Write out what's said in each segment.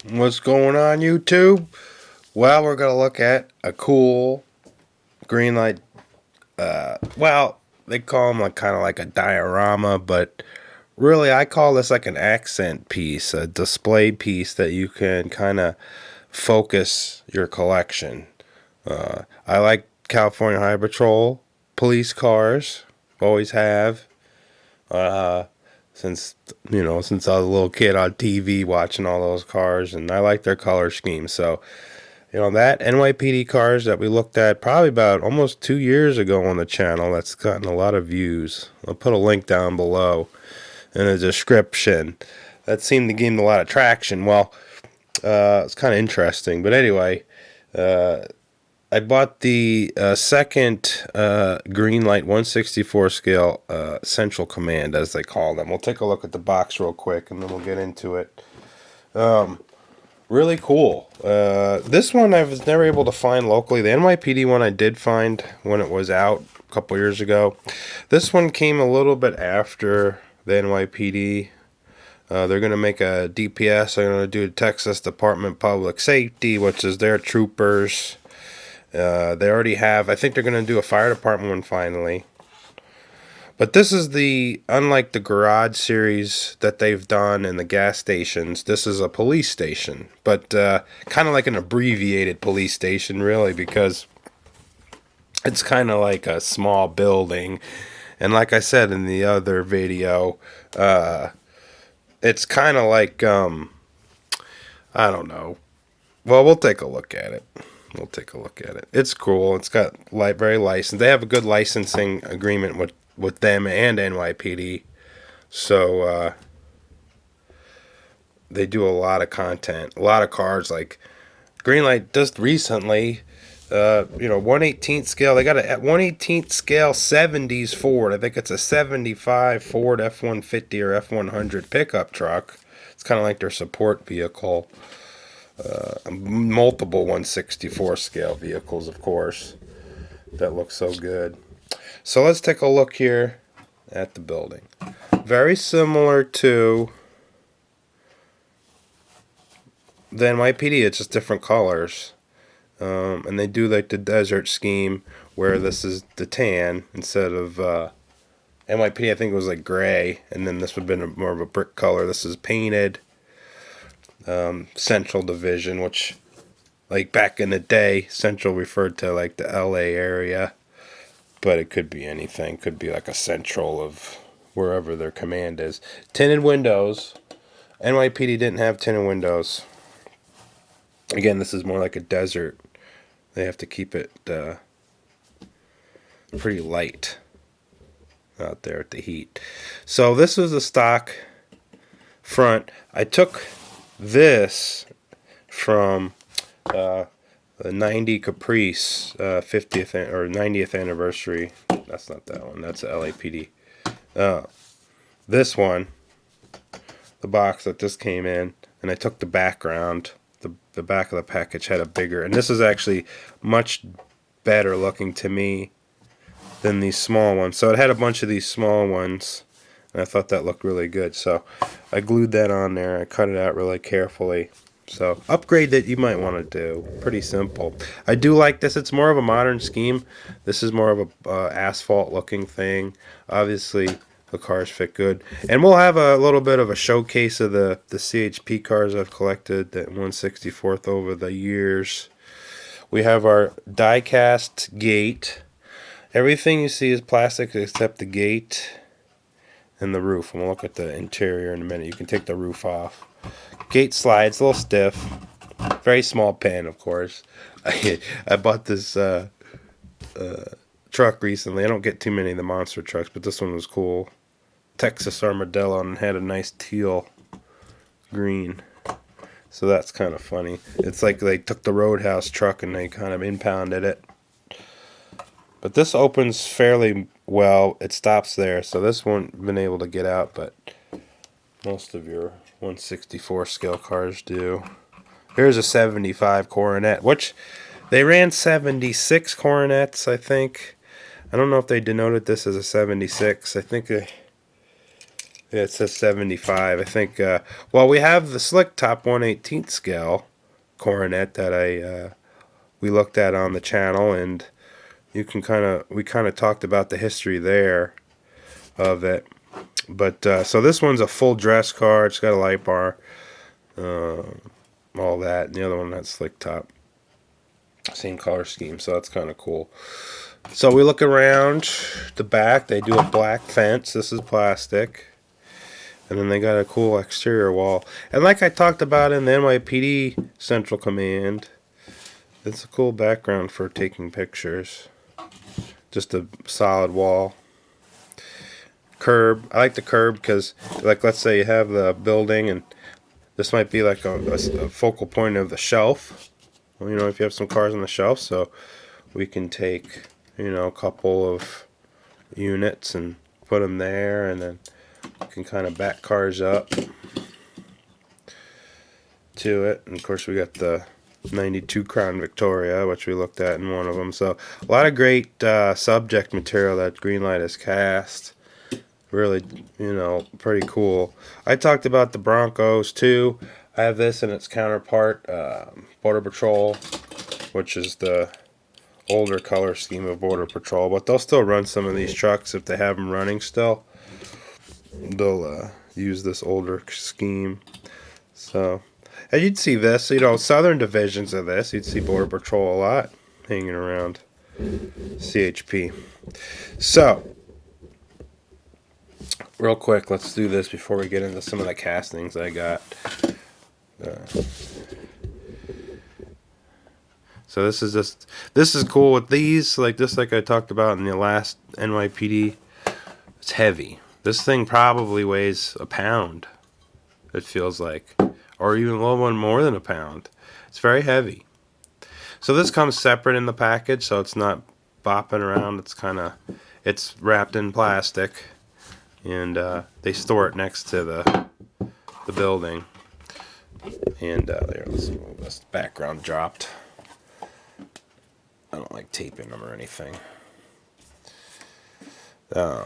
What's going on, YouTube? Well, we're going to look at a cool Greenlight. Well, they call them like kind of like a diorama, but really I call this like an accent piece, a display piece that you can kind of focus your collection. I like California Highway Patrol police cars, always have. Uh, since I was a little kid on TV watching all those cars, and I like their color scheme. So that NYPD cars that we looked at probably about almost 2 years ago on the channel. That's gotten a lot of views. I'll put a link down below in the description. That seemed to gain a lot of traction. Well, it's kind of interesting, but anyway. I bought the second Greenlight 164 scale Central Command, as they call them. We'll take a look at the box real quick, and then we'll get into it. Really cool. This one I was never able to find locally. The NYPD one I did find when it was out a couple years ago. This one came a little bit after the NYPD. They're going to make a DPS. They're going to do Texas Department of Public Safety, which is their troopers. They already have, I think they're going to do a fire department one finally. But this is unlike the garage series that they've done in the gas stations, this is a police station. But kind of like an abbreviated police station, really, because it's kind of like a small building. And like I said in the other video, it's kind of like, I don't know. Well, we'll take a look at it. It's cool. It's got very licensed. They have a good licensing agreement with them and NYPD. So they do a lot of content, a lot of cars. Like Greenlight just recently, 1/18th scale. They got a 1/18th scale 70s Ford. I think it's a 75 Ford F-150 or F-100 pickup truck. It's kind of like their support vehicle. Multiple 164 scale vehicles, of course, that look so good. So let's take a look here at the building. Very similar to the NYPD, it's just different colors. And they do like the desert scheme where this is the tan instead of NYPD. I think it was like gray, and then this would have been more of a brick color. This is painted. Central Division, which, like back in the day, Central referred to like the LA area, but it could be anything. Could be like a central of wherever their command is. Tinted windows. NYPD didn't have tinted windows. Again, this is more like a desert. They have to keep it pretty light out there at the heat. So this was a stock front. I took this from the 90 Caprice 50th or 90th anniversary. That's not that one. That's the LAPD. This one, the box that this came in, and I took the background. The back of the package had a bigger, and this is actually much better looking to me than these small ones. So it had a bunch of these small ones, and I thought that looked really good. So I glued that on there. I cut it out really carefully. So upgrade that you might want to do. Pretty simple. I do like this. It's more of a modern scheme. This is more of a asphalt looking thing. Obviously the cars fit good. And we'll have a little bit of a showcase of the CHP cars I've collected, that 164th over the years. We have our Diecast gate. Everything you see is plastic except the gate and the roof. And we'll look at the interior in a minute. You can take the roof off. Gate slides, a little stiff. Very small pan, of course. I bought this truck recently. I don't get too many of the monster trucks, but this one was cool. Texas Armadillo, and had a nice teal green. So that's kind of funny. It's like they took the Roadhouse truck and they kind of impounded it. But this opens fairly well. It stops there, so this won't been able to get out, but most of your 164 scale cars do. Here's a 75 Coronet, which they ran 76 Coronets, I think. I don't know if they denoted this as a 76. I think Yeah, it says 75. I think, well, we have the Slick Top 1/18 scale coronet that we looked at on the channel, and we kind of talked about the history there of it. But, so this one's a full dress car. It's got a light bar, all that. And the other one, that's Slick Top. Same color scheme, so that's kind of cool. So we look around the back. They do a black fence. This is plastic. And then they got a cool exterior wall. And like I talked about in the NYPD Central Command, it's a cool background for taking pictures. Just a solid wall. Curb. I like the curb because, like, let's say you have the building, and this might be like a focal point of the shelf. Well, you know, if you have some cars on the shelf, so we can take, you know, a couple of units and put them there, and then you can kind of back cars up to it. And of course, we got the 92 Crown Victoria, which we looked at in one of them. So a lot of great subject material that Greenlight has cast. Really, you know, pretty cool. I talked about the Broncos too. I have this and its counterpart, Border Patrol, which is the older color scheme of Border Patrol, but they'll still run some of these trucks if they have them running still. They'll use this older scheme. So, and you'd see this, you know, southern divisions of this. You'd see Border Patrol a lot hanging around CHP. So, real quick, let's do this before we get into some of the castings I got. So this is cool with these, like I talked about in the last NYPD. It's heavy. This thing probably weighs a pound, it feels like, or even a little one more than a pound. It's very heavy. So this comes separate in the package, so it's not bopping around. It's wrapped in plastic, and they store it next to the building. And there, let's move this background dropped. I don't like taping them or anything. There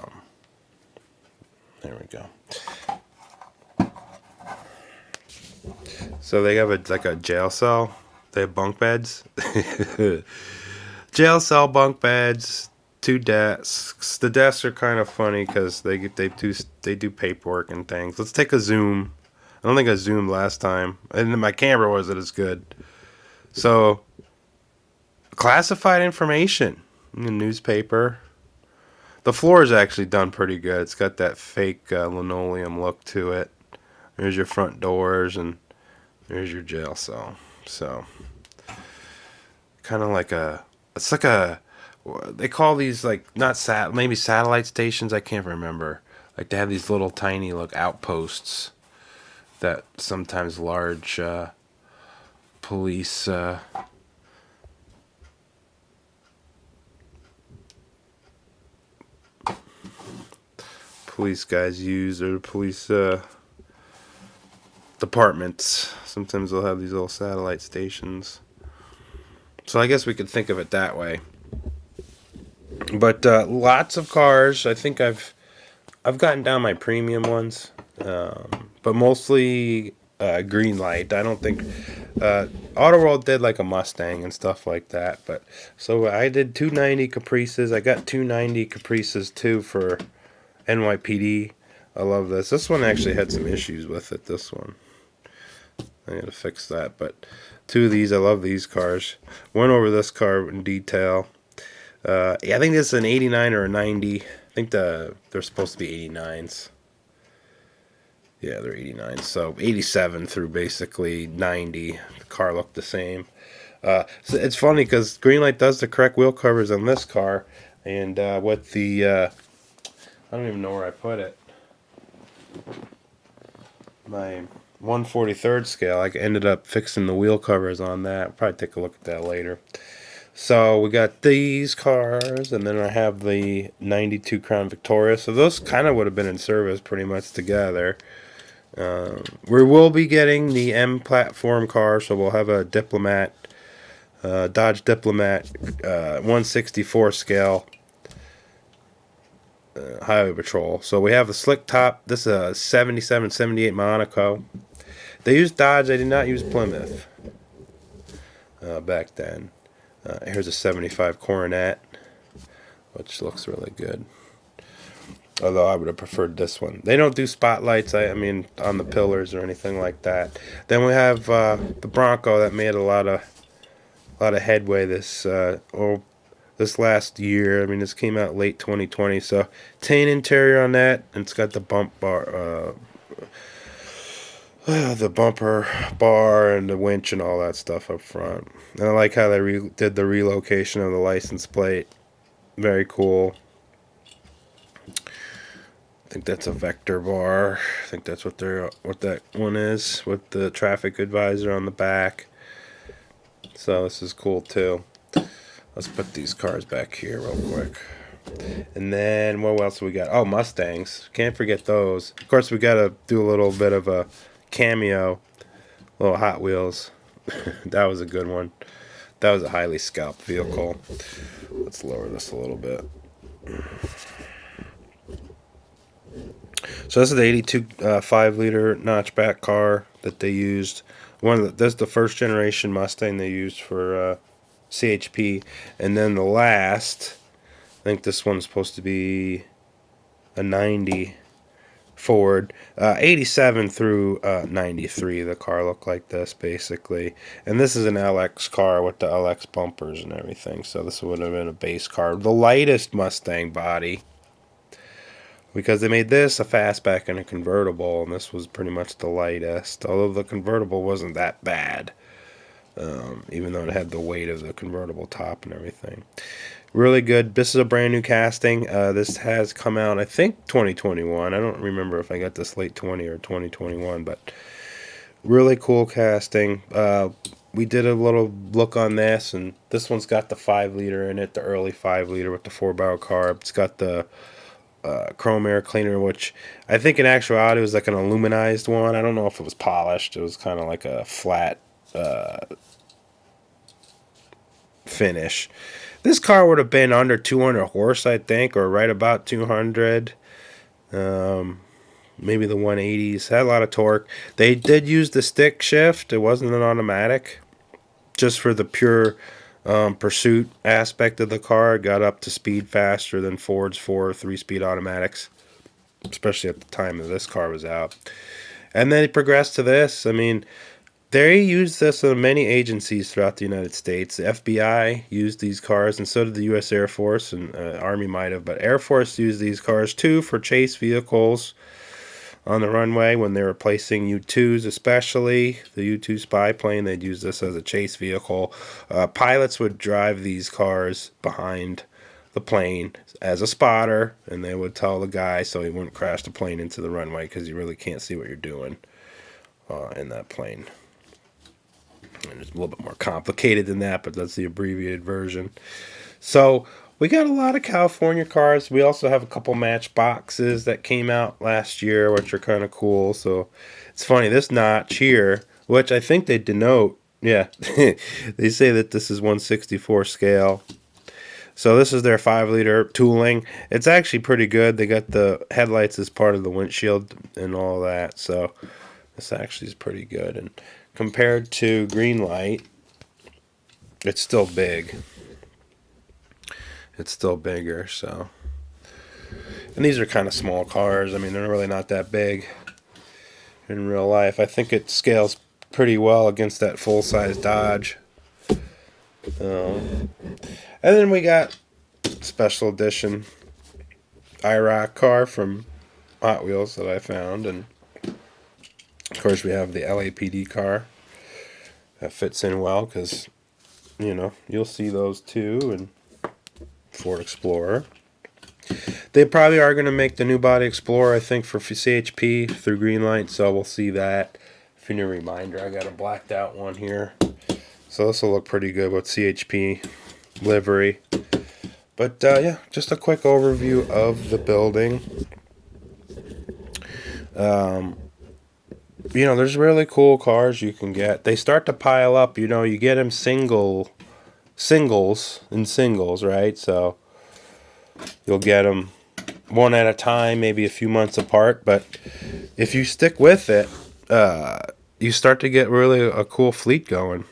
we go. So they have like a jail cell. They have bunk beds. Jail cell bunk beds. 2 desks. The desks are kind of funny because they do paperwork and things. Let's take a zoom. I don't think I zoomed last time, and my camera wasn't as good. So, classified information in the newspaper. The floor is actually done pretty good. It's got that fake linoleum look to it. There's your front doors, and there's your jail cell. So, kind of like it's like they call these like maybe satellite stations. I can't remember. Like they have these little tiny outposts that sometimes large police guys use, or police departments. Sometimes they'll have these little satellite stations. So I guess we could think of it that way. But lots of cars. I think I've gotten down my premium ones, but mostly Greenlight. I don't think Auto World did like a Mustang and stuff like that. But so I did 290 Caprices. I got 290 Caprices too for NYPD. I love this. This one actually had some issues with it. This one, I gotta fix that. But 2 of these, I love these cars. Went over this car in detail. Yeah, I think this is an 89 or a 90. I think they're supposed to be 89s. Yeah, they're 89s. So 87 through basically 90. The car looked the same. So it's funny because Greenlight does the correct wheel covers on this car, and with the I don't even know where I put it. My 1/43rd scale, I ended up fixing the wheel covers on that. I'll probably take a look at that later. So we got these cars, and then I have the 92 Crown Victoria. So those kind of would have been in service pretty much together. We will be getting the M platform car, so we'll have a Diplomat, Dodge Diplomat 1/64 scale Highway Patrol. So we have the slick top. This is a 77, 78 Monaco. They used Dodge. They did not use Plymouth back then. Here's a 75 Coronet, which looks really good. Although I would have preferred this one. They don't do spotlights, I mean, on the pillars or anything like that. Then we have the Bronco that made a lot of headway this last year. I mean, this came out late 2020. So tan interior on that, and it's got the bump bar, the bumper bar and the winch and all that stuff up front. And I like how they did the relocation of the license plate. Very cool. I think that's a vector bar. I think that's what that one is, with the traffic advisor on the back. So this is cool too. Let's put these cars back here real quick. And then what else we got? Oh, Mustangs. Can't forget those. Of course, we got to do a little bit of a cameo. Little Hot Wheels. That was a good one. That was a highly scalped vehicle. Let's lower this a little bit. So this is the 82 5-liter notchback car that they used. That's the first generation Mustang they used for CHP. And then the last, I think this one's supposed to be a 90 Ford. 87 through 93, the car looked like this, basically. And this is an LX car with the LX bumpers and everything. So this would have been a base car. The lightest Mustang body, because they made this a fastback and a convertible, and this was pretty much the lightest. Although the convertible wasn't that bad, even though it had the weight of the convertible top and everything. Really good. This is a brand new casting. This has come out, I think, 2021. I don't remember if I got this late 20 or 2021, but really cool casting. We did a little look on this, and this one's got the 5-liter in it, the early 5-liter with the 4-barrel carb. It's got the chrome air cleaner, which I think in actuality was like an aluminized one. I don't know if it was polished. It was kind of like a flat finish. This car would have been under 200 horse, I think, or right about 200. Maybe the 180s. Had a lot of torque. They did use the stick shift. It wasn't an automatic. Just for the pure pursuit aspect of the car. It got up to speed faster than Ford's 4 3-speed automatics, especially at the time that this car was out. And then it progressed to this. I mean, they used this in many agencies throughout the United States. The FBI used these cars, and so did the U.S. Air Force, and Army might have. But Air Force used these cars, too, for chase vehicles on the runway when they were placing U-2s, especially the U-2 spy plane. They'd use this as a chase vehicle. Pilots would drive these cars behind the plane as a spotter, and they would tell the guy so he wouldn't crash the plane into the runway, because you really can't see what you're doing in that plane. And it's a little bit more complicated than that, but that's the abbreviated version. So we got a lot of California cars. We also have a couple Matchboxes that came out last year, which are kind of cool. So it's funny, this notch here, which I think they denote, yeah, they say that this is 1/64 scale. So this is their 5-liter tooling. It's actually pretty good. They got the headlights as part of the windshield and all that. So this actually is pretty good. And compared to Greenlight, it's still big. It's still bigger, so. And these are kind of small cars. I mean, they're really not that big in real life. I think it scales pretty well against that full-size Dodge. And then we got special edition IROC car from Hot Wheels that I found. And, of course, we have the LAPD car. That fits in well because, you know, you'll see those too. And Ford Explorer. They probably are going to make the new body Explorer, I think, for CHP through Greenlight, so we'll see that. If you need a reminder, I got a blacked out one here. So this will look pretty good with CHP livery. But yeah, just a quick overview of the building. You know, there's really cool cars you can get. They start to pile up, you know, you get them singles, right? So you'll get them one at a time, maybe a few months apart. But if you stick with it, you start to get really a cool fleet going.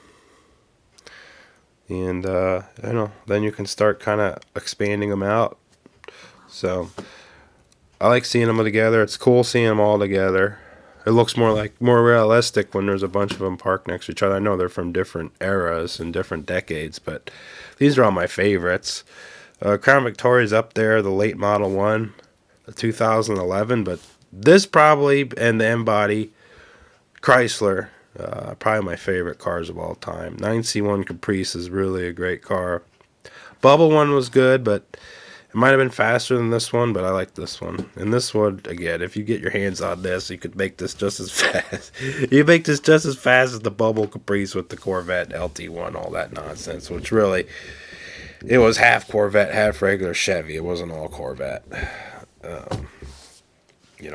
And, then you can start kind of expanding them out. So I like seeing them together. It's cool seeing them all together. It looks more realistic when there's a bunch of them parked next to each other. I know they're from different eras and different decades, but these are all my favorites. Crown Victoria's up there, the late model one, the 2011, but this probably, and the M-Body Chrysler, probably my favorite cars of all time. 9C1 Caprice is really a great car. Bubble one was good, but it might have been faster than this one, but I like this one. And this one, again, if you get your hands on this, you could make this just as fast. You make this just as fast as the Bubble Caprice with the Corvette LT1, all that nonsense, which really, it was half Corvette, half regular Chevy. It wasn't all Corvette.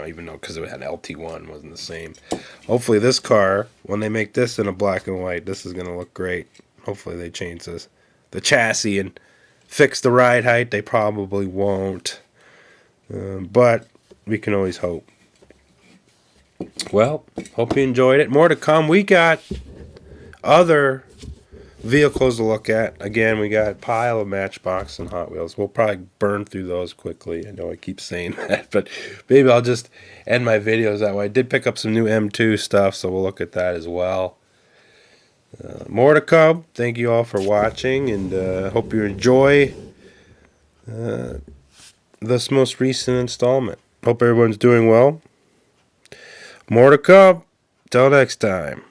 Even though, because it had LT1, wasn't the same. Hopefully this car, when they make this in a black and white, this is going to look great. Hopefully they change the chassis and fix the ride height. They probably won't. But we can always hope. Well, hope you enjoyed it. More to come. We got other vehicles to look at. Again, we got a pile of Matchbox and Hot Wheels. We'll probably burn through those quickly. I know I keep saying that, but maybe I'll just end my videos that way. I did pick up some new M2 stuff, so we'll look at that as well. More to come. Thank you all for watching, and hope you enjoy this most recent installment. Hope everyone's doing well. More to come. Till next time.